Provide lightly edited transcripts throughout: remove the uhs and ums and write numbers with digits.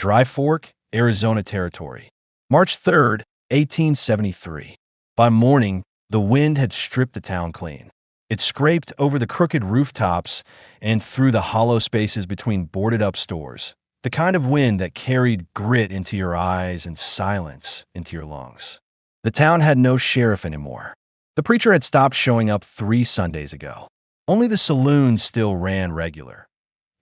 Dry Fork, Arizona Territory. March 3rd, 1873. By morning, the wind had stripped the town clean. It scraped over the crooked rooftops and through the hollow spaces between boarded-up stores, the kind of wind that carried grit into your eyes and silence into your lungs. The town had no sheriff anymore. The preacher had stopped showing up 3 Sundays ago. Only the saloons still ran regular.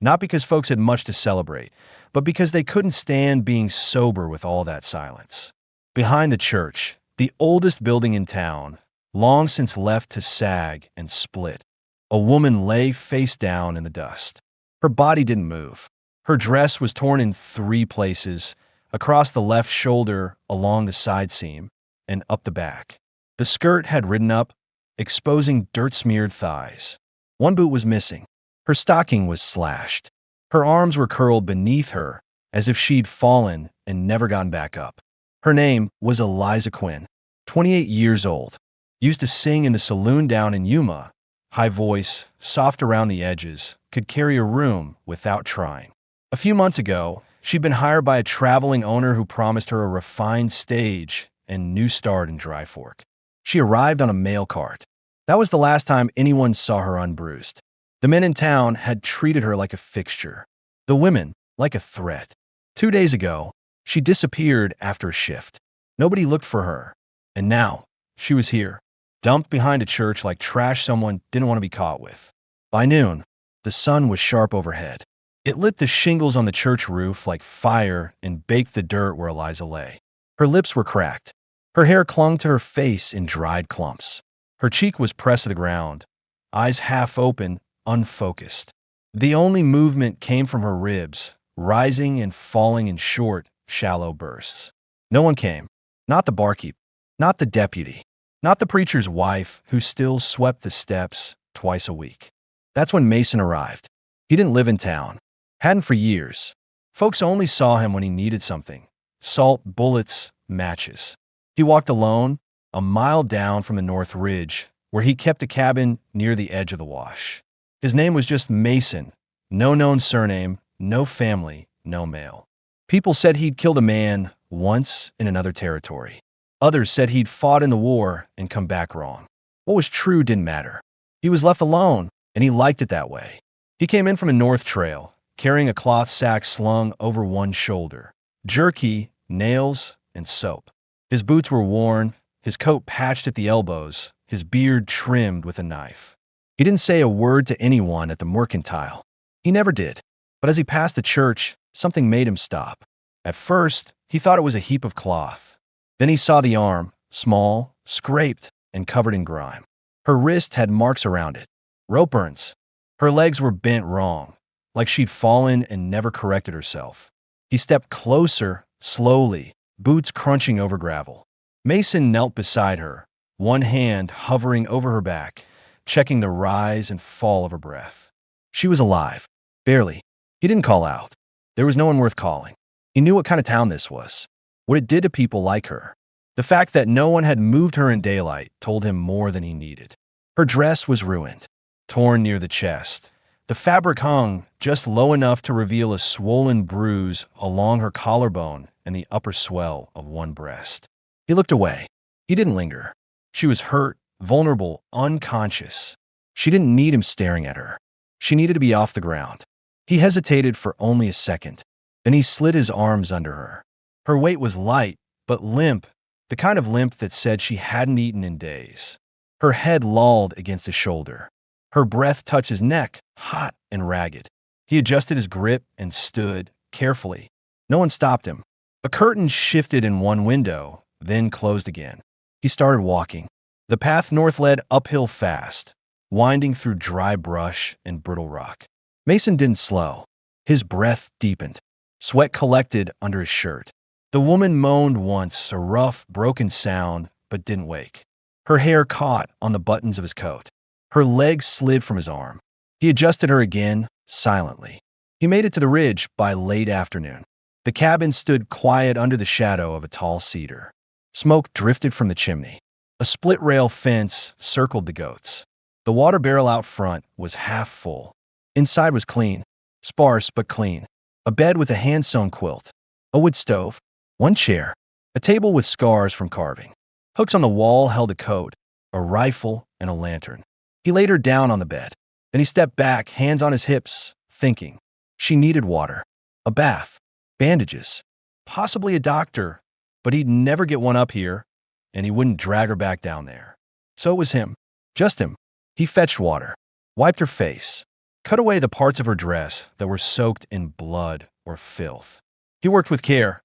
Not because folks had much to celebrate, but because they couldn't stand being sober with all that silence. Behind the church, the oldest building in town, long since left to sag and split, a woman lay face down in the dust. Her body didn't move. Her dress was torn in 3 places, across the left shoulder, along the side seam, and up the back. The skirt had ridden up, exposing dirt-smeared thighs. One boot was missing. Her stocking was slashed. Her arms were curled beneath her, as if she'd fallen and never gotten back up. Her name was Eliza Quinn, 28 years old. Used to sing in the saloon down in Yuma. High voice, soft around the edges, could carry a room without trying. A few months ago, she'd been hired by a traveling owner who promised her a refined stage and new start in Dry Fork. She arrived on a mail cart. That was the last time anyone saw her unbruised. The men in town had treated her like a fixture, the women like a threat. 2 days ago, she disappeared after a shift. Nobody looked for her, and now she was here, dumped behind a church like trash someone didn't want to be caught with. By noon, the sun was sharp overhead. It lit the shingles on the church roof like fire and baked the dirt where Eliza lay. Her lips were cracked. Her hair clung to her face in dried clumps. Her cheek was pressed to the ground, eyes half open, unfocused. The only movement came from her ribs, rising and falling in short, shallow bursts. No one came. Not the barkeep, not the deputy, not the preacher's wife, who still swept the steps twice a week. That's when Mason arrived. He didn't live in town. Hadn't for years. Folks only saw him when he needed something. Salt, bullets, matches. He walked alone, a mile down from the North Ridge, where he kept a cabin near the edge of the wash. His name was just Mason. No known surname, no family, no mail. People said he'd killed a man once in another territory. Others said he'd fought in the war and come back wrong. What was true didn't matter. He was left alone, and he liked it that way. He came in from a north trail, carrying a cloth sack slung over one shoulder, jerky, nails, and soap. His boots were worn, his coat patched at the elbows, his beard trimmed with a knife. He didn't say a word to anyone at the mercantile. He never did. But as he passed the church, something made him stop. At first, he thought it was a heap of cloth. Then he saw the arm, small, scraped, and covered in grime. Her wrist had marks around it. Rope burns. Her legs were bent wrong, like she'd fallen and never corrected herself. He stepped closer, slowly, boots crunching over gravel. Mason knelt beside her, one hand hovering over her back, checking the rise and fall of her breath. She was alive. Barely. He didn't call out. There was no one worth calling. He knew what kind of town this was, what it did to people like her. The fact that no one had moved her in daylight told him more than he needed. Her dress was ruined, torn near the chest. The fabric hung just low enough to reveal a swollen bruise along her collarbone and the upper swell of one breast. He looked away. He didn't linger. She was hurt, vulnerable, unconscious. She didn't need him staring at her. She needed to be off the ground. He hesitated for only a second. Then he slid his arms under her. Her weight was light, but limp, the kind of limp that said she hadn't eaten in days. Her head lolled against his shoulder. Her breath touched his neck, hot and ragged. He adjusted his grip and stood, carefully. No one stopped him. A curtain shifted in one window, then closed again. He started walking. The path north led uphill fast, winding through dry brush and brittle rock. Mason didn't slow. His breath deepened. Sweat collected under his shirt. The woman moaned once, a rough, broken sound, but didn't wake. Her hair caught on the buttons of his coat. Her legs slid from his arm. He adjusted her again, silently. He made it to the ridge by late afternoon. The cabin stood quiet under the shadow of a tall cedar. Smoke drifted from the chimney. A split-rail fence circled the goats. The water barrel out front was half full. Inside was clean, sparse but clean. A bed with a hand-sewn quilt. A wood stove, one chair, a table with scars from carving. Hooks on the wall held a coat, a rifle, and a lantern. He laid her down on the bed. Then he stepped back, hands on his hips, thinking. She needed water, a bath, bandages, possibly a doctor, but he'd never get one up here, and he wouldn't drag her back down there. So it was him, just him. He fetched water, wiped her face, cut away the parts of her dress that were soaked in blood or filth. He worked with care,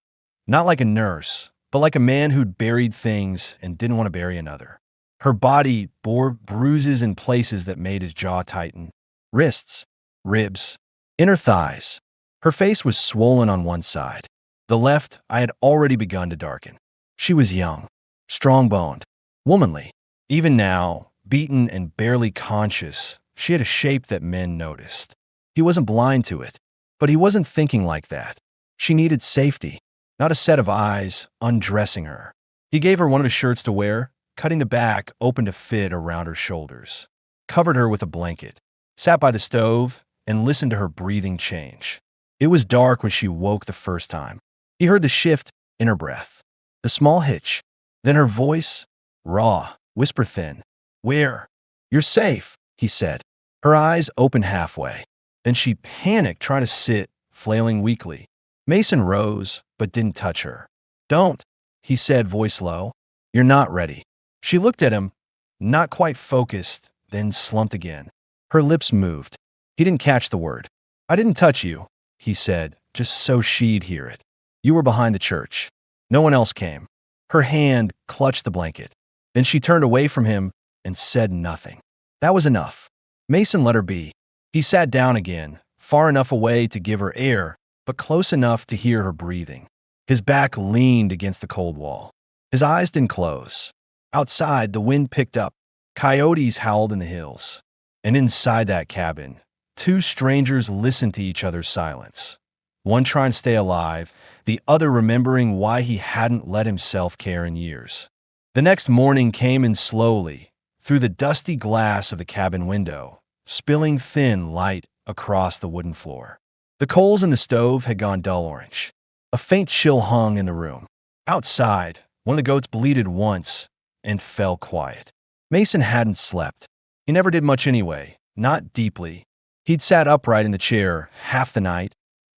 not like a nurse, but like a man who'd buried things and didn't want to bury another. Her body bore bruises in places that made his jaw tighten. Wrists, ribs, inner thighs. Her face was swollen on one side. The left eye had already begun to darken. She was young, strong-boned, womanly. Even now, beaten and barely conscious, she had a shape that men noticed. He wasn't blind to it, but he wasn't thinking like that. She needed safety, not a set of eyes undressing her. He gave her one of his shirts to wear, cutting the back open to fit around her shoulders, covered her with a blanket, sat by the stove, and listened to her breathing change. It was dark when she woke the first time. He heard the shift in her breath, the small hitch, then her voice, raw, whisper thin. "Where?" "You're safe," he said. Her eyes opened halfway. Then she panicked, trying to sit, flailing weakly. Mason rose, but didn't touch her. "Don't," he said, voice low. "You're not ready." She looked at him, not quite focused, then slumped again. Her lips moved. He didn't catch the word. "I didn't touch you," he said, just so she'd hear it. "You were behind the church. No one else came." Her hand clutched the blanket. Then she turned away from him and said nothing. That was enough. Mason let her be. He sat down again, far enough away to give her air, but close enough to hear her breathing. His back leaned against the cold wall. His eyes didn't close. Outside, the wind picked up. Coyotes howled in the hills. And inside that cabin, two strangers listened to each other's silence. One trying to stay alive, the other remembering why he hadn't let himself care in years. The next morning came in slowly, through the dusty glass of the cabin window, spilling thin light across the wooden floor. The coals in the stove had gone dull orange. A faint chill hung in the room. Outside, one of the goats bleated once and fell quiet. Mason hadn't slept. He never did much anyway, not deeply. He'd sat upright in the chair half the night,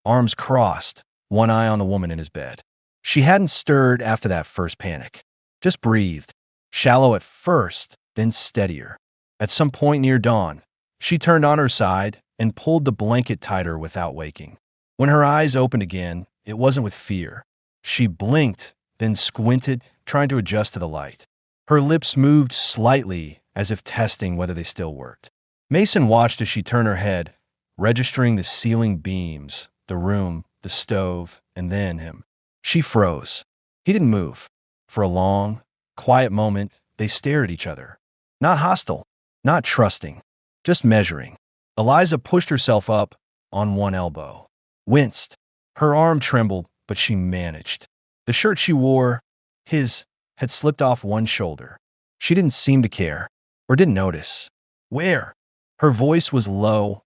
arms crossed, one eye on the woman in his bed. She hadn't stirred after that first panic. Just breathed, shallow at first, then steadier. At some point near dawn, she turned on her side and pulled the blanket tighter without waking. When her eyes opened again, it wasn't with fear. She blinked, then squinted, trying to adjust to the light. Her lips moved slightly, as if testing whether they still worked. Mason watched as she turned her head, registering the ceiling beams, the room, the stove, and then him. She froze. He didn't move. For a long, quiet moment, they stared at each other. Not hostile, not trusting, just measuring. Eliza pushed herself up on one elbow, winced. Her arm trembled, but she managed. The shirt she wore, his, had slipped off one shoulder. She didn't seem to care, or didn't notice. "Where?" Her voice was low,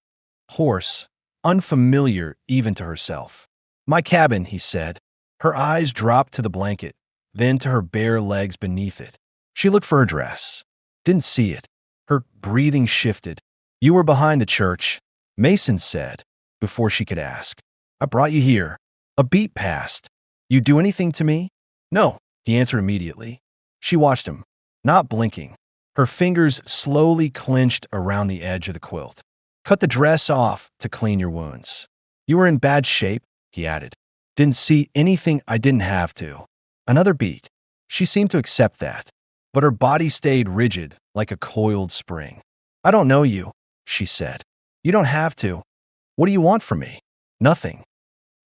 hoarse, unfamiliar even to herself. "My cabin," he said. Her eyes dropped to the blanket, then to her bare legs beneath it. She looked for her dress. Didn't see it. Her breathing shifted. "You were behind the church," Mason said, before she could ask. "I brought you here." A beat passed. "You do anything to me?" "No," he answered immediately. She watched him, not blinking. Her fingers slowly clenched around the edge of the quilt. "Cut the dress off to clean your wounds." "You were in bad shape," he added. "Didn't see anything I didn't have to." Another beat. She seemed to accept that, but her body stayed rigid, like a coiled spring. "I don't know you," she said. "You don't have to. What do you want from me?" "Nothing."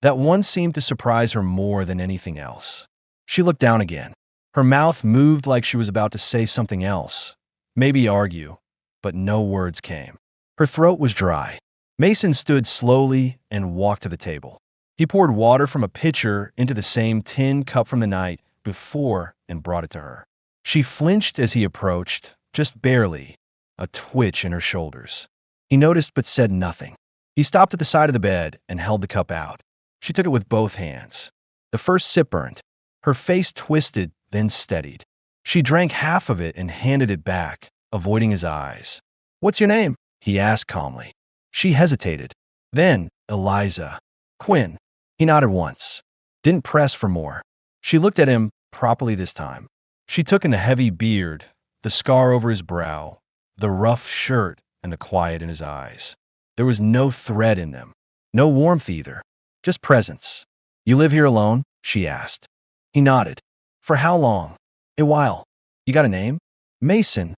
That one seemed to surprise her more than anything else. She looked down again. Her mouth moved like she was about to say something else, maybe argue, but no words came. Her throat was dry. Mason stood slowly and walked to the table. He poured water from a pitcher into the same tin cup from the night before and brought it to her. She flinched as he approached, just barely, a twitch in her shoulders. He noticed but said nothing. He stopped at the side of the bed and held the cup out. She took it with both hands. The first sip burned. Her face twisted, then steadied. She drank half of it and handed it back, avoiding his eyes. "What's your name?" he asked calmly. She hesitated. Then, "Eliza." "Quinn." He nodded once. Didn't press for more. She looked at him properly this time. She took in the heavy beard, the scar over his brow, the rough shirt, and the quiet in his eyes. There was no threat in them. No warmth either. Just presence. "You live here alone?" she asked. He nodded. "For how long?" "A while." "You got a name?" "Mason."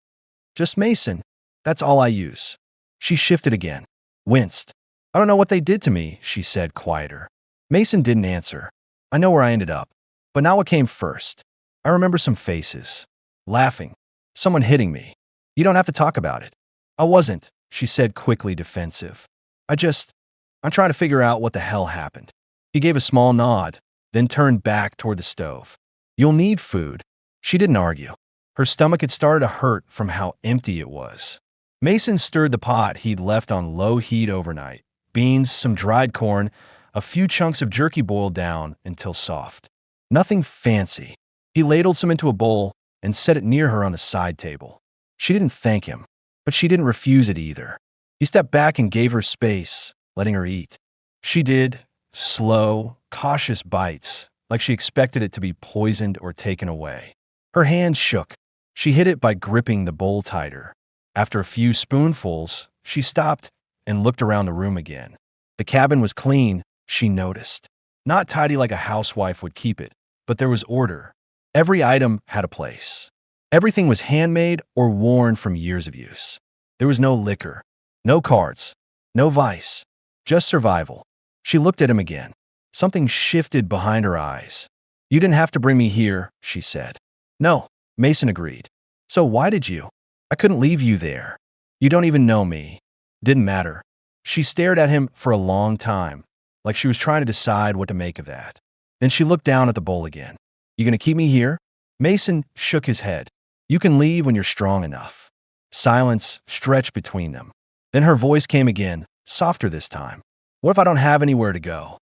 "Just Mason. That's all I use." She shifted again. Winced. "I don't know what they did to me," she said, quieter. Mason didn't answer. "I know where I ended up. But not what came first. I remember some faces. Laughing. Someone hitting me. You don't have to talk about it." "I wasn't," she said, quickly defensive. I'm trying to figure out what the hell happened." He gave a small nod, then turned back toward the stove. "You'll need food." She didn't argue. Her stomach had started to hurt from how empty it was. Mason stirred the pot he'd left on low heat overnight. Beans, some dried corn, a few chunks of jerky boiled down until soft. Nothing fancy. He ladled some into a bowl and set it near her on the side table. She didn't thank him, but she didn't refuse it either. He stepped back and gave her space, letting her eat. She did, slow, cautious bites, like she expected it to be poisoned or taken away. Her hand shook. She hid it by gripping the bowl tighter. After a few spoonfuls, she stopped and looked around the room again. The cabin was clean, she noticed. Not tidy like a housewife would keep it, but there was order. Every item had a place. Everything was handmade or worn from years of use. There was no liquor, no cards, no vice, just survival. She looked at him again. Something shifted behind her eyes. "You didn't have to bring me here," she said. "No," Mason agreed. "So why did you?" "I couldn't leave you there. You don't even know me." Didn't matter. She stared at him for a long time, like she was trying to decide what to make of that. Then she looked down at the bowl again. "You gonna keep me here?" Mason shook his head. "You can leave when you're strong enough." Silence stretched between them. Then her voice came again, softer this time. "What if I don't have anywhere to go?"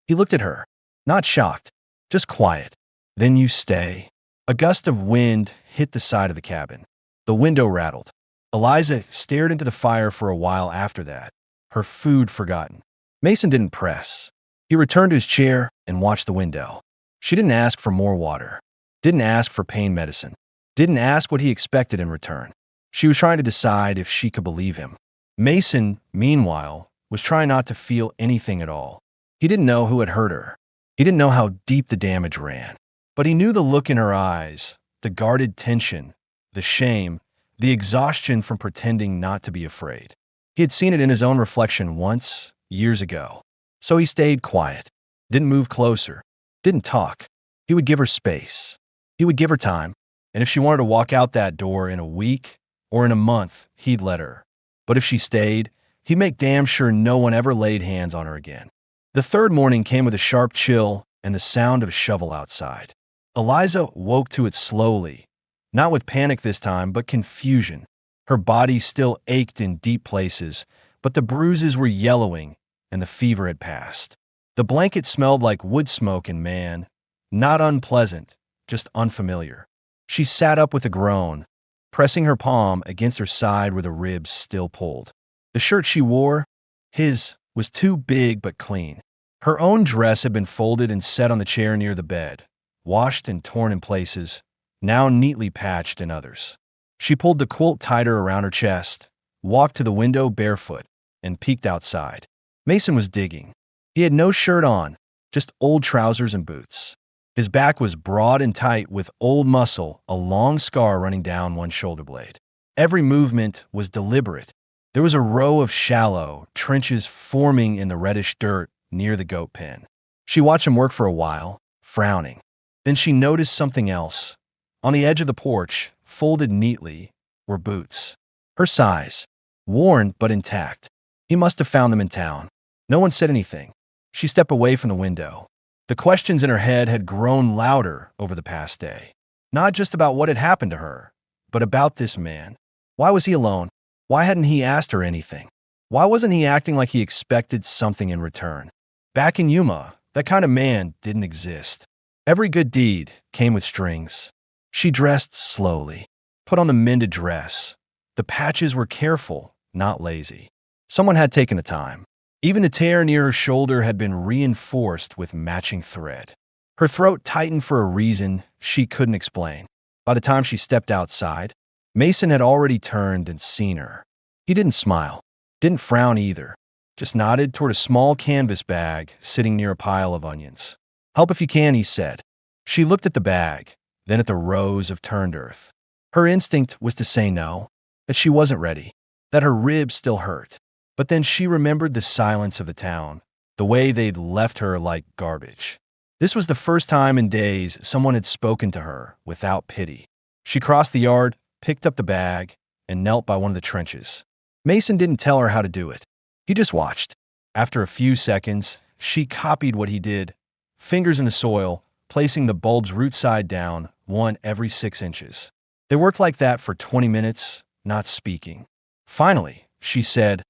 He looked at her, not shocked, just quiet. "Then you stay." A gust of wind hit the side of the cabin. The window rattled. Eliza stared into the fire for a while after that, her food forgotten. Mason didn't press. He returned to his chair and watched the window. She didn't ask for more water, didn't ask for pain medicine, didn't ask what he expected in return. She was trying to decide if she could believe him. Mason, meanwhile, was trying not to feel anything at all. He didn't know who had hurt her. He didn't know how deep the damage ran. But he knew the look in her eyes, the guarded tension, the shame, the exhaustion from pretending not to be afraid. He had seen it in his own reflection once, years ago. So he stayed quiet, didn't move closer, didn't talk. He would give her space. He would give her time. And if she wanted to walk out that door in a week or in a month, he'd let her. But if she stayed, he'd make damn sure no one ever laid hands on her again. The third morning came with a sharp chill and the sound of a shovel outside. Eliza woke to it slowly, not with panic this time, but confusion. Her body still ached in deep places, but the bruises were yellowing and the fever had passed. The blanket smelled like wood smoke and man, not unpleasant, just unfamiliar. She sat up with a groan, pressing her palm against her side where the ribs still pulled. The shirt she wore, his, was too big but clean. Her own dress had been folded and set on the chair near the bed, washed and torn in places, now neatly patched in others. She pulled the quilt tighter around her chest, walked to the window barefoot, and peeked outside. Mason was digging. He had no shirt on, just old trousers and boots. His back was broad and tight with old muscle, a long scar running down one shoulder blade. Every movement was deliberate. There was a row of shallow trenches forming in the reddish dirt near the goat pen. She watched him work for a while, frowning. Then she noticed something else. On the edge of the porch, folded neatly, were boots. Her size, worn but intact. He must have found them in town. No one said anything. She stepped away from the window. The questions in her head had grown louder over the past day. Not just about what had happened to her, but about this man. Why was he alone? Why hadn't he asked her anything? Why wasn't he acting like he expected something in return? Back in Yuma, That kind of man didn't exist. Every good deed came with strings. She dressed slowly, put on the mended dress. The patches were careful, not lazy. Someone had taken the time. Even the tear near her shoulder had been reinforced with matching thread. Her throat tightened for a reason she couldn't explain. By the time she stepped outside, Mason had already turned and seen her. He didn't smile, didn't frown either, just nodded toward a small canvas bag sitting near a pile of onions. "Help if you can," he said. She looked at the bag, then at the rows of turned earth. Her instinct was to say no, that she wasn't ready, that her ribs still hurt. But then she remembered the silence of the town, the way they'd left her like garbage. This was the first time in days someone had spoken to her without pity. She crossed the yard, picked up the bag, and knelt by one of the trenches. Mason didn't tell her how to do it. He just watched. After a few seconds, she copied what he did, fingers in the soil, placing the bulbs root side down, one every 6 inches. They worked like that for 20 minutes, not speaking. Finally, she said,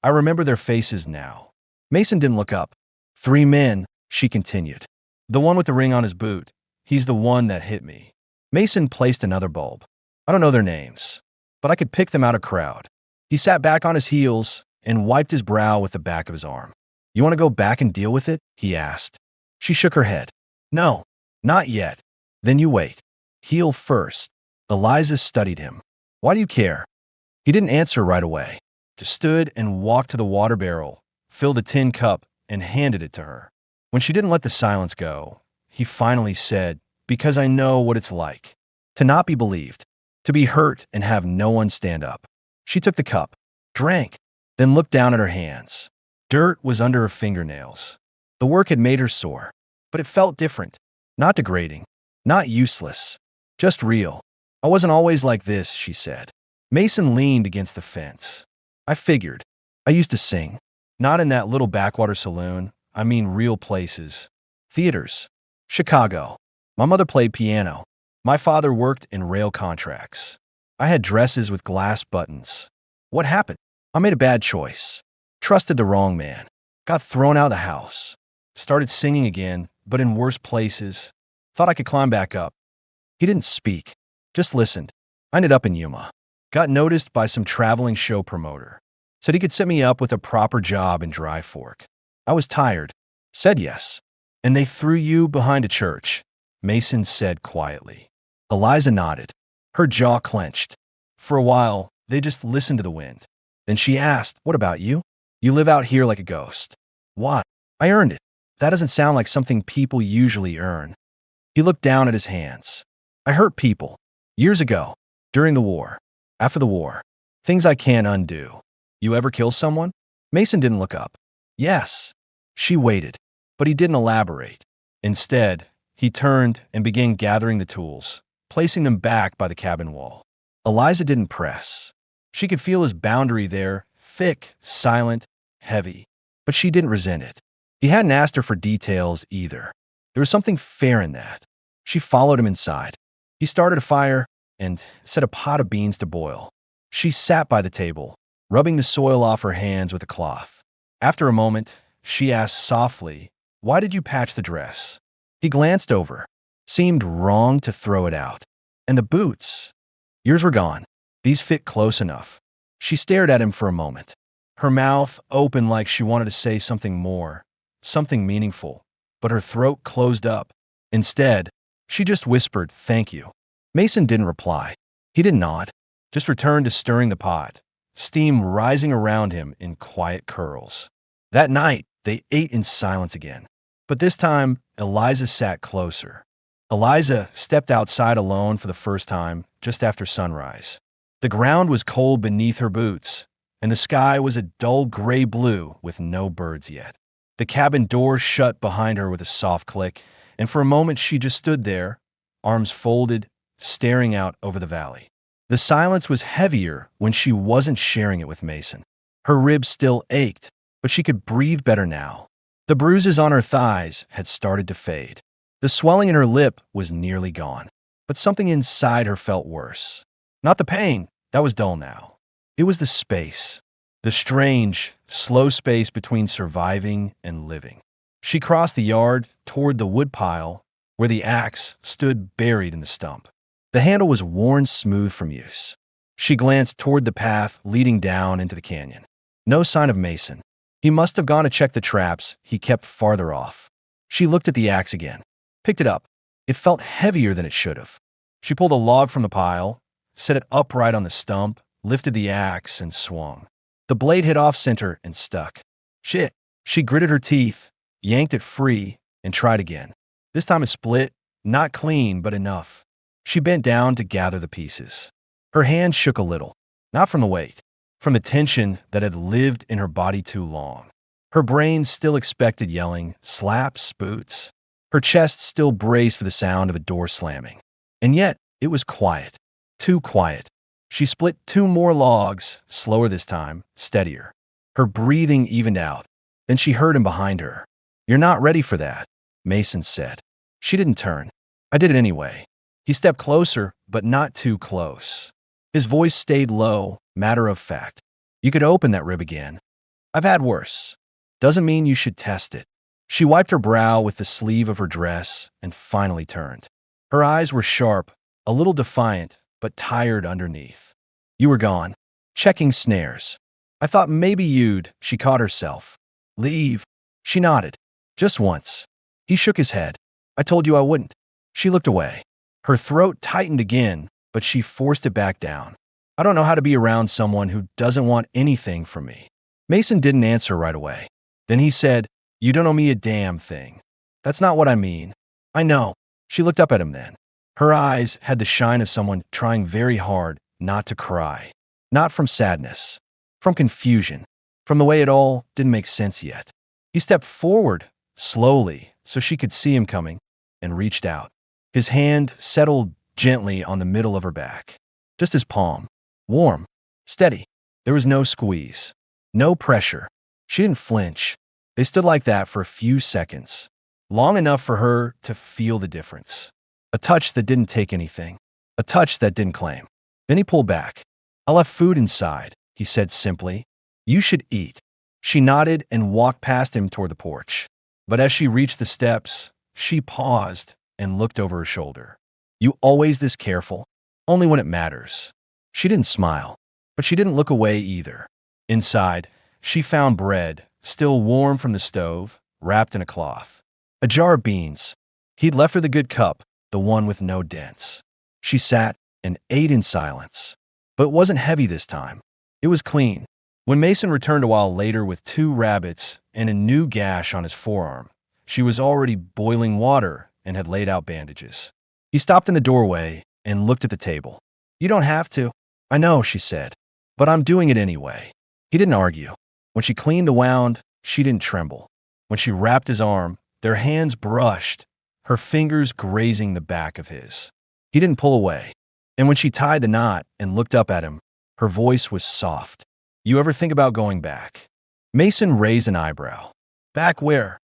"I remember their faces now." Mason didn't look up. "3 men," she continued. "The one with the ring on his boot. He's the one that hit me." Mason placed another bulb. "I don't know their names, but I could pick them out of crowd." He sat back on his heels and wiped his brow with the back of his arm. "You want to go back and deal with it?" he asked. She shook her head. "No, not yet." "Then you wait. Heal first." Eliza studied him. "Why do you care?" He didn't answer right away, just stood and walked to the water barrel, filled a tin cup, and handed it to her. When she didn't let the silence go, he finally said, "Because I know what it's like. To not be believed, to be hurt and have no one stand up." She took the cup, drank, then looked down at her hands. Dirt was under her fingernails. The work had made her sore, but it felt different. Not degrading, not useless, just real. "I wasn't always like this," she said. Mason leaned against the fence. "I figured. I used to sing. Not in that little backwater saloon. I mean real places. Theaters. Chicago. My mother played piano. My father worked in rail contracts. I had dresses with glass buttons. What happened? I made a bad choice. Trusted the wrong man. Got thrown out of the house. Started singing again, but in worse places. Thought I could climb back up." He didn't speak, just listened. "I ended up in Yuma. Got noticed by some traveling show promoter. Said he could set me up with a proper job in Dry Fork. I was tired. Said yes. And they threw you behind a church," Mason said quietly. Eliza nodded. Her jaw clenched. For a while, they just listened to the wind. Then she asked, "What about you? You live out here like a ghost." "Why?" "I earned it. That doesn't sound like something people usually earn." He looked down at his hands. "I hurt people. Years ago. During the war. After the war. Things I can't undo." "You ever kill someone?" Mason didn't look up. "Yes." She waited, but he didn't elaborate. Instead, he turned and began gathering the tools, placing them back by the cabin wall. Eliza didn't press. She could feel his boundary there, thick, silent, heavy, but she didn't resent it. He hadn't asked her for details either. There was something fair in that. She followed him inside. He started a fire and set a pot of beans to boil. She sat by the table, rubbing the soil off her hands with a cloth. After a moment, she asked softly, "Why did you patch the dress?" He glanced over. Seemed wrong to throw it out. "And the boots? Yours were gone. These fit close enough." She stared at him for a moment, her mouth open like she wanted to say something more, something meaningful, but her throat closed up. Instead, she just whispered, "Thank you." Mason didn't reply. He didn't nod, just returned to stirring the pot, steam rising around him in quiet curls. That night, they ate in silence again. But this time, Eliza sat closer. Eliza stepped outside alone for the first time just after sunrise. The ground was cold beneath her boots, and the sky was a dull gray blue with no birds yet. The cabin door shut behind her with a soft click, and for a moment she just stood there, arms folded, staring out over the valley. The silence was heavier when she wasn't sharing it with Mason. Her ribs still ached, but she could breathe better now. The bruises on her thighs had started to fade. The swelling in her lip was nearly gone, but something inside her felt worse. Not the pain, that was dull now. It was the space, the strange, slow space between surviving and living. She crossed the yard toward the woodpile where the axe stood buried in the stump. The handle was worn smooth from use. She glanced toward the path leading down into the canyon. No sign of Mason. He must have gone to check the traps he kept farther off. She looked at the axe again, picked it up. It felt heavier than it should have. She pulled a log from the pile, set it upright on the stump, lifted the axe, and swung. The blade hit off center and stuck. Shit. She gritted her teeth, yanked it free, and tried again. This time it split, not clean, but enough. She bent down to gather the pieces. Her hand shook a little, not from the weight, from the tension that had lived in her body too long. Her brain still expected yelling, slaps, boots. Her chest still braced for the sound of a door slamming. And yet, it was quiet. Too quiet. She split 2 more logs, slower this time, steadier. Her breathing evened out. Then she heard him behind her. "You're not ready for that," Mason said. She didn't turn. "I did it anyway." He stepped closer, but not too close. His voice stayed low, matter of fact. "You could open that rib again. I've had worse. Doesn't mean you should test it." She wiped her brow with the sleeve of her dress and finally turned. Her eyes were sharp, a little defiant, but tired underneath. "You were gone, checking snares. I thought maybe you'd," she caught herself. "Leave." She nodded. "Just once." He shook his head. "I told you I wouldn't." She looked away. Her throat tightened again, but she forced it back down. "I don't know how to be around someone who doesn't want anything from me." Mason didn't answer right away. Then he said, "You don't owe me a damn thing." "That's not what I mean." "I know." She looked up at him then. Her eyes had the shine of someone trying very hard not to cry. Not from sadness. From confusion. From the way it all didn't make sense yet. He stepped forward, slowly, so she could see him coming, and reached out. His hand settled gently on the middle of her back. Just his palm. Warm. Steady. There was no squeeze. No pressure. She didn't flinch. They stood like that for a few seconds. Long enough for her to feel the difference. A touch that didn't take anything. A touch that didn't claim. Then he pulled back. "I left food inside," he said simply. "You should eat." She nodded and walked past him toward the porch. But as she reached the steps, she paused and looked over her shoulder. "You always this careful? Only when it matters." She didn't smile, but she didn't look away either. Inside, she found bread, still warm from the stove, wrapped in a cloth. A jar of beans. He'd left her the good cup, the one with no dents. She sat and ate in silence. But it wasn't heavy this time. It was clean. When Mason returned a while later with 2 rabbits and a new gash on his forearm, she was already boiling water and had laid out bandages. He stopped in the doorway and looked at the table. "You don't have to." "I know," she said, "but I'm doing it anyway." He didn't argue. When she cleaned the wound, she didn't tremble. When she wrapped his arm, their hands brushed, her fingers grazing the back of his. He didn't pull away. And when she tied the knot and looked up at him, her voice was soft. "You ever think about going back?" Mason raised an eyebrow. "Back where?"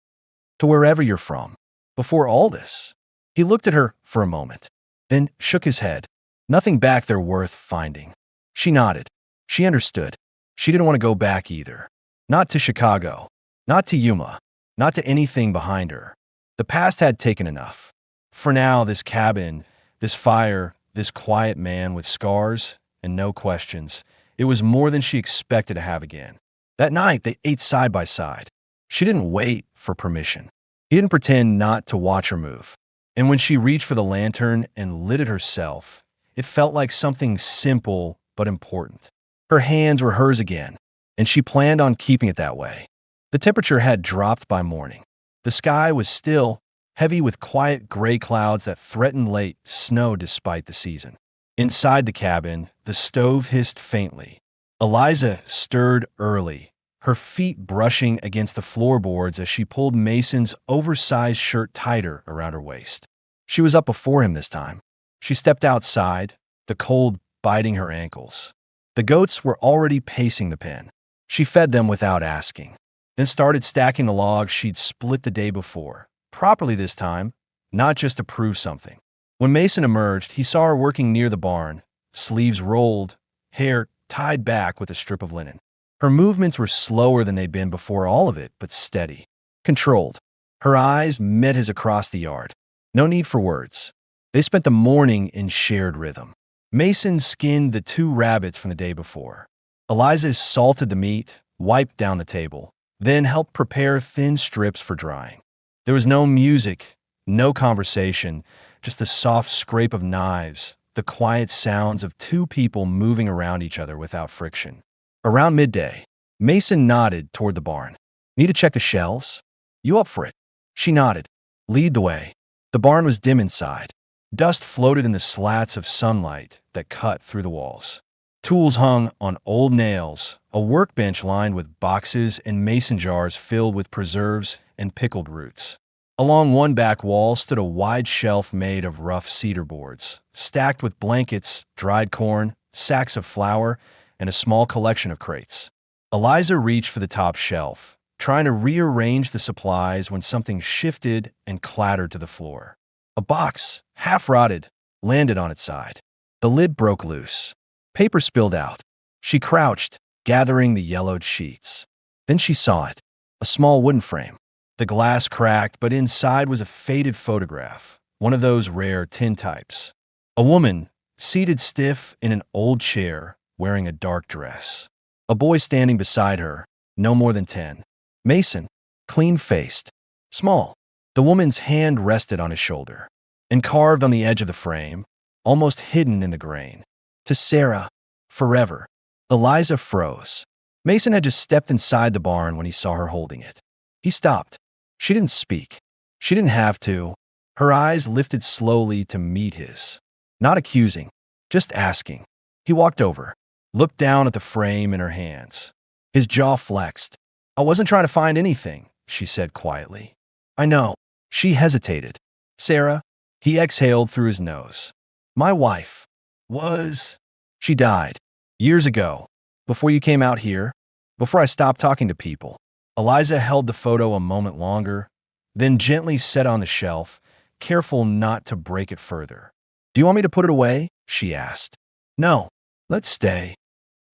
"To wherever you're from. Before all this." He looked at her for a moment, then shook his head. Nothing back there worth finding. She nodded. She understood. She didn't want to go back either. Not to Chicago. Not to Yuma. Not to anything behind her. The past had taken enough. For now, this cabin, this fire, this quiet man with scars and no questions, it was more than she expected to have again. That night, they ate side by side. She didn't wait for permission. He didn't pretend not to watch her move. And when she reached for the lantern and lit it herself, it felt like something simple but important. Her hands were hers again, and she planned on keeping it that way. The temperature had dropped by morning. The sky was still, heavy with quiet gray clouds that threatened late snow despite the season. Inside the cabin, the stove hissed faintly. Eliza stirred early, her feet brushing against the floorboards as she pulled Mason's oversized shirt tighter around her waist. She was up before him this time. She stepped outside, the cold biting her ankles. The goats were already pacing the pen. She fed them without asking, then started stacking the logs she'd split the day before, properly this time, not just to prove something. When Mason emerged, he saw her working near the barn, sleeves rolled, hair tied back with a strip of linen. Her movements were slower than they'd been before all of it, but steady, controlled. Her eyes met his across the yard. No need for words. They spent the morning in shared rhythm. Mason skinned the 2 rabbits from the day before. Eliza salted the meat, wiped down the table, then helped prepare thin strips for drying. There was no music, no conversation, just the soft scrape of knives, the quiet sounds of 2 people moving around each other without friction. Around midday, Mason nodded toward the barn. Need to check the shelves? You up for it? She nodded. Lead the way. The barn was dim inside. Dust floated in the slats of sunlight that cut through the walls. Tools hung on old nails, a workbench lined with boxes and mason jars filled with preserves and pickled roots. Along one back wall stood a wide shelf made of rough cedar boards, stacked with blankets, dried corn, sacks of flour, and a small collection of crates. Eliza reached for the top shelf, trying to rearrange the supplies when something shifted and clattered to the floor. A box, half rotted, landed on its side. The lid broke loose. Paper spilled out. She crouched, gathering the yellowed sheets. Then she saw it, a small wooden frame. The glass cracked, but inside was a faded photograph, one of those rare tintypes. A woman, seated stiff in an old chair, wearing a dark dress. A boy standing beside her, no more than 10. Mason, clean-faced, small. The woman's hand rested on his shoulder, and carved on the edge of the frame, almost hidden in the grain. To Sarah, forever. Eliza froze. Mason had just stepped inside the barn when he saw her holding it. He stopped. She didn't speak. She didn't have to. Her eyes lifted slowly to meet his. Not accusing, just asking. He walked over, looked down at the frame in her hands. His jaw flexed. I wasn't trying to find anything, she said quietly. I know. She hesitated. Sarah, he exhaled through his nose. My wife was... She died. Years ago. Before you came out here. Before I stopped talking to people. Eliza held the photo a moment longer, then gently set on the shelf, careful not to break it further. Do you want me to put it away? She asked. No. Let's stay.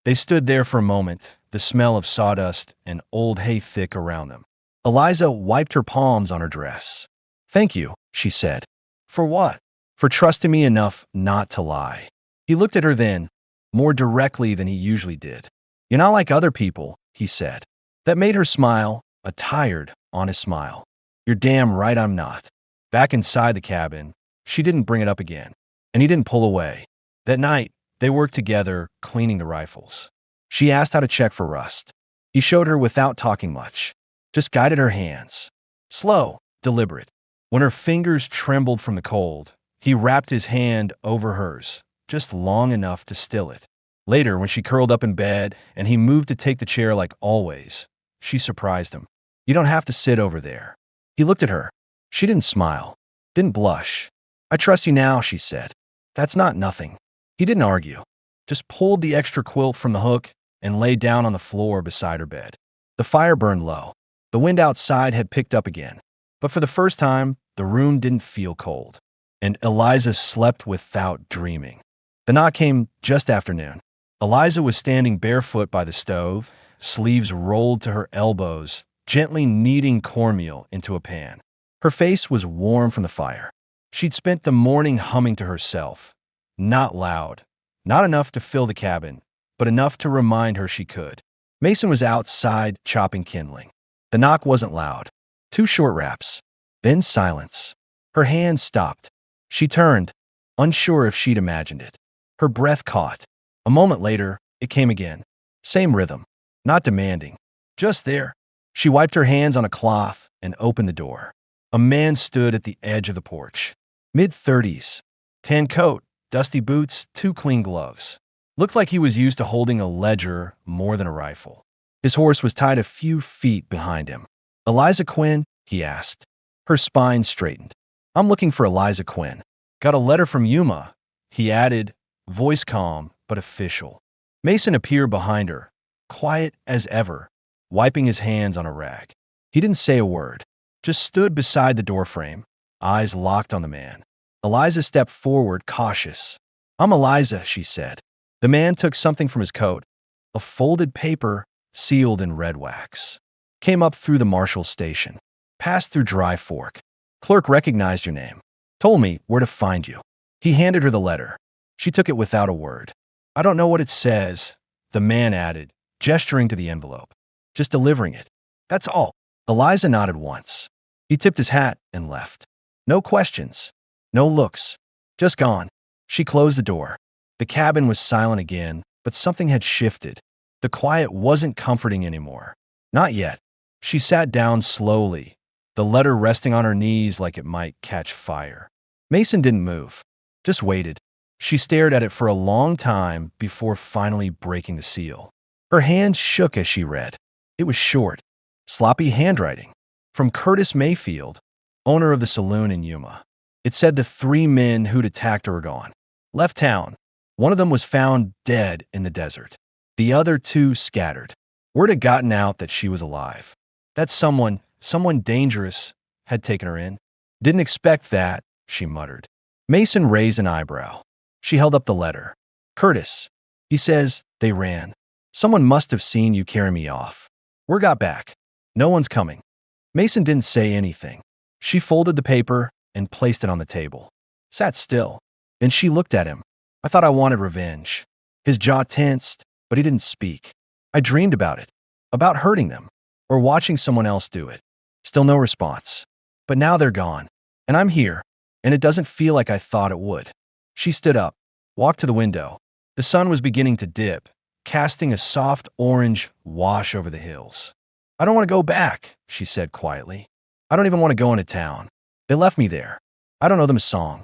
They stood there for a moment, the smell of sawdust and old hay thick around them. Eliza wiped her palms on her dress. Thank you, she said. For what? For trusting me enough not to lie. He looked at her then, more directly than he usually did. You're not like other people, he said. That made her smile, a tired, honest smile. You're damn right I'm not. Back inside the cabin, she didn't bring it up again, and he didn't pull away. That night, they worked together, cleaning the rifles. She asked how to check for rust. He showed her without talking much, just guided her hands. Slow, deliberate. When her fingers trembled from the cold, he wrapped his hand over hers, just long enough to still it. Later, when she curled up in bed and he moved to take the chair like always, she surprised him. You don't have to sit over there. He looked at her. She didn't smile, didn't blush. I trust you now, she said. That's not nothing. He didn't argue, just pulled the extra quilt from the hook and lay down on the floor beside her bed. The fire burned low. The wind outside had picked up again, but for the first time, the room didn't feel cold, and Eliza slept without dreaming. The knock came just after noon. Eliza was standing barefoot by the stove, sleeves rolled to her elbows, gently kneading cornmeal into a pan. Her face was warm from the fire. She'd spent the morning humming to herself. Not loud, not enough to fill the cabin, but enough to remind her she could. Mason was outside chopping kindling. The knock wasn't loud. 2 short raps. Then silence. Her hand stopped. She turned, unsure if she'd imagined it. Her breath caught. A moment later, it came again. Same rhythm. Not demanding. Just there. She wiped her hands on a cloth and opened the door. A man stood at the edge of the porch. Mid-30s. Tan coat, dusty boots, 2 clean gloves. Looked like he was used to holding a ledger more than a rifle. His horse was tied a few feet behind him. Eliza Quinn? He asked. Her spine straightened. I'm looking for Eliza Quinn. Got a letter from Yuma. He added, voice calm but official. Mason appeared behind her, quiet as ever, wiping his hands on a rag. He didn't say a word, just stood beside the doorframe, eyes locked on the man. Eliza stepped forward, cautious. I'm Eliza, she said. The man took something from his coat, a folded paper sealed in red wax. Came up through the marshal's station. Passed through Dry Fork. Clerk recognized your name. Told me where to find you. He handed her the letter. She took it without a word. I don't know what it says, the man added, gesturing to the envelope. Just delivering it. That's all. Eliza nodded once. He tipped his hat and left. No questions. No looks. Just gone. She closed the door. The cabin was silent again, but something had shifted. The quiet wasn't comforting anymore. Not yet. She sat down slowly, the letter resting on her knees like it might catch fire. Mason didn't move, just waited. She stared at it for a long time before finally breaking the seal. Her hands shook as she read. It was short, sloppy handwriting. From Curtis Mayfield, owner of the saloon in Yuma. It said the 3 men who'd attacked her were gone. Left town. One of them was found dead in the desert. The other 2 scattered. Word had gotten out that she was alive. That someone dangerous, had taken her in. Didn't expect that, she muttered. Mason raised an eyebrow. She held up the letter. Curtis. He says they ran. Someone must have seen you carry me off. Word got back. No one's coming. Mason didn't say anything. She folded the paper and placed it on the table. Sat still. Then she looked at him. I thought I wanted revenge. His jaw tensed, but he didn't speak. I dreamed about it. About hurting them. Or watching someone else do it. Still no response. But now they're gone. And I'm here. And it doesn't feel like I thought it would. She stood up. Walked to the window. The sun was beginning to dip, casting a soft orange wash over the hills. I don't want to go back, she said quietly. I don't even want to go into town. They left me there. I don't know them a song.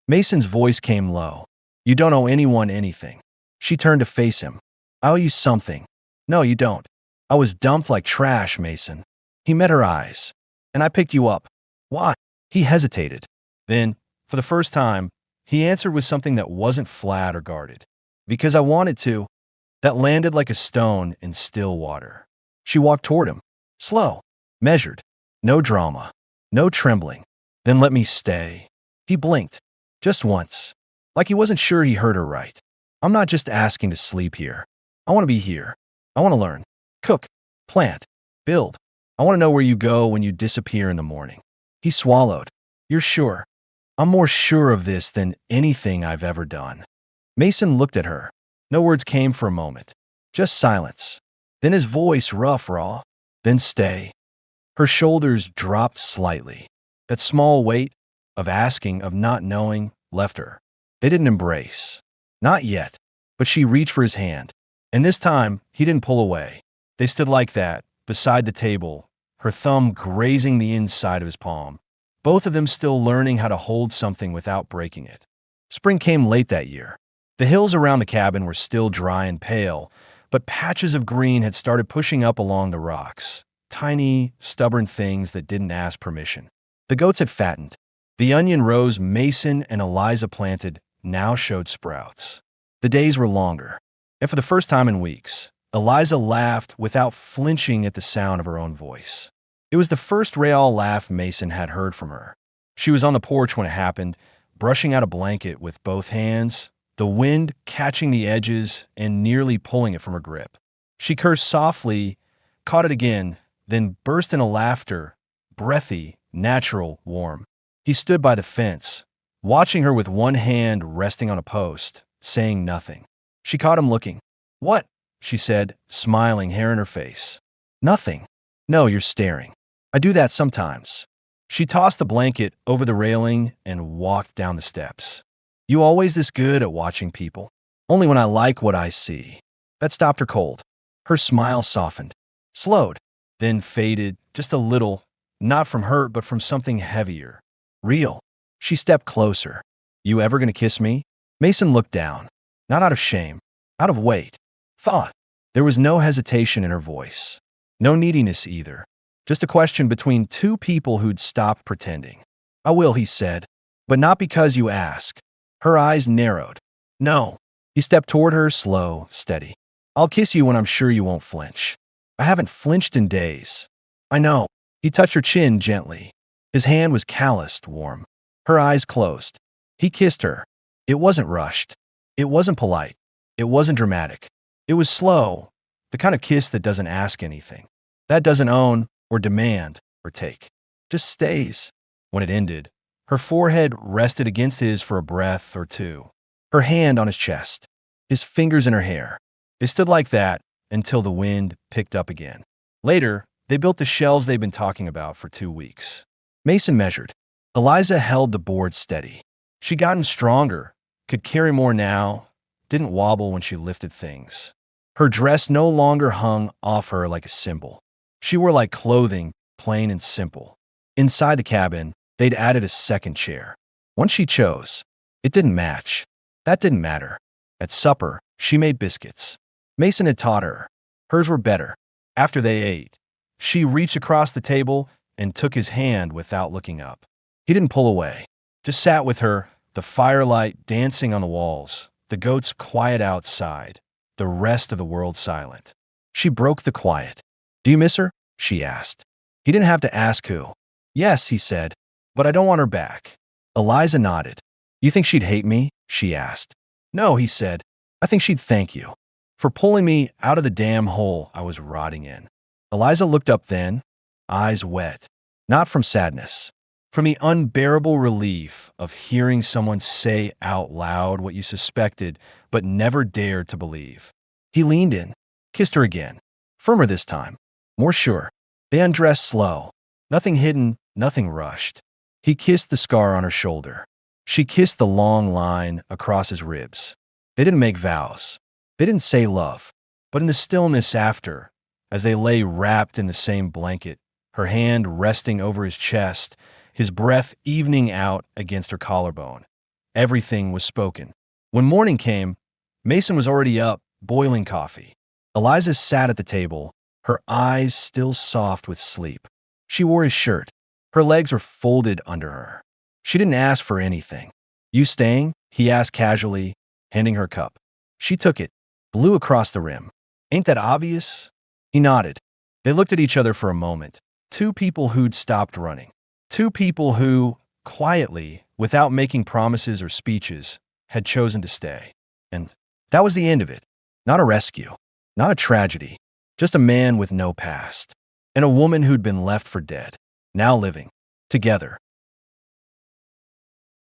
Mason's voice came low. You don't owe anyone anything. She turned to face him. I owe you something. No, you don't. I was dumped like trash, Mason. He met her eyes. And I picked you up. Why? He hesitated. Then, for the first time, he answered with something that wasn't flat or guarded. Because I wanted to. That landed like a stone in still water. She walked toward him. Slow. Measured. No drama. No trembling. Then let me stay. He blinked. Just once. Like he wasn't sure he heard her right. I'm not just asking to sleep here. I want to be here. I want to learn. Cook. Plant. Build. I want to know where you go when you disappear in the morning. He swallowed. You're sure? I'm more sure of this than anything I've ever done. Mason looked at her. No words came for a moment. Just silence. Then his voice raw. Then stay. Her shoulders dropped slightly. That small weight of asking, of not knowing, left her. They didn't embrace. Not yet. But she reached for his hand. And this time, he didn't pull away. They stood like that, beside the table, her thumb grazing the inside of his palm. Both of them still learning how to hold something without breaking it. Spring came late that year. The hills around the cabin were still dry and pale, but patches of green had started pushing up along the rocks. Tiny, stubborn things that didn't ask permission. The goats had fattened. The onion rows Mason and Eliza planted now showed sprouts. The days were longer. And for the first time in weeks, Eliza laughed without flinching at the sound of her own voice. It was the first real laugh Mason had heard from her. She was on the porch when it happened, brushing out a blanket with both hands, the wind catching the edges and nearly pulling it from her grip. She cursed softly, caught it again, then burst into laughter, breathy, natural, warm. He stood by the fence, watching her with one hand resting on a post, saying nothing. She caught him looking. What? She said, smiling, hair in her face. Nothing. No, you're staring. I do that sometimes. She tossed the blanket over the railing and walked down the steps. You always this good at watching people? Only when I like what I see. That stopped her cold. Her smile softened, slowed, then faded just a little, not from hurt, but from something heavier. Real. She stepped closer. You ever gonna kiss me? Mason looked down. Not out of shame, out of weight. Thought. There was no hesitation in her voice. No neediness either. Just a question between 2 people who'd stopped pretending. I will, he said, but not because you ask. Her eyes narrowed. No. He stepped toward her, slow, steady. I'll kiss you when I'm sure you won't flinch. I haven't flinched in days. I know. He touched her chin gently. His hand was calloused, warm. Her eyes closed. He kissed her. It wasn't rushed. It wasn't polite. It wasn't dramatic. It was slow, the kind of kiss that doesn't ask anything, that doesn't own or demand or take. just stays. When it ended, her forehead rested against his for a breath or two, her hand on his chest, his fingers in her hair. They stood like that until the wind picked up again. Later, they built the shelves they'd been talking about for 2 weeks. Mason measured. Eliza held the board steady. She'd gotten stronger, could carry more now, didn't wobble when she lifted things. Her dress no longer hung off her like a symbol. She wore like clothing, plain and simple. Inside the cabin, they'd added a second chair. One she chose. It didn't match. That didn't matter. At supper, she made biscuits. Mason had taught her. Hers were better. After they ate, she reached across the table and took his hand without looking up. He didn't pull away, just sat with her, the firelight dancing on the walls, the goats quiet outside, the rest of the world silent. She broke the quiet. "Do you miss her?" she asked. He didn't have to ask who. "Yes," he said, "but I don't want her back." Eliza nodded. "You think she'd hate me?" she asked. "No," he said. "I think she'd thank you for pulling me out of the damn hole I was rotting in." Eliza looked up then, eyes wet, not from sadness, from the unbearable relief of hearing someone say out loud what you suspected but never dared to believe. He leaned in, kissed her again, firmer this time, more sure. They undressed slow, nothing hidden, nothing rushed. He kissed the scar on her shoulder. She kissed the long line across his ribs. They didn't make vows. They didn't say love. But in the stillness after, as they lay wrapped in the same blanket, her hand resting over his chest, his breath evening out against her collarbone, everything was spoken. When morning came, Mason was already up, boiling coffee. Eliza sat at the table, her eyes still soft with sleep. She wore his shirt. Her legs were folded under her. She didn't ask for anything. "You staying?" he asked casually, handing her cup. She took it, blew across the rim. "Ain't that obvious?" He nodded. They looked at each other for a moment. Two people who'd stopped running. Two people who, quietly, without making promises or speeches, had chosen to stay. And that was the end of it. Not a rescue. Not a tragedy. Just a man with no past. And a woman who'd been left for dead. Now living. Together.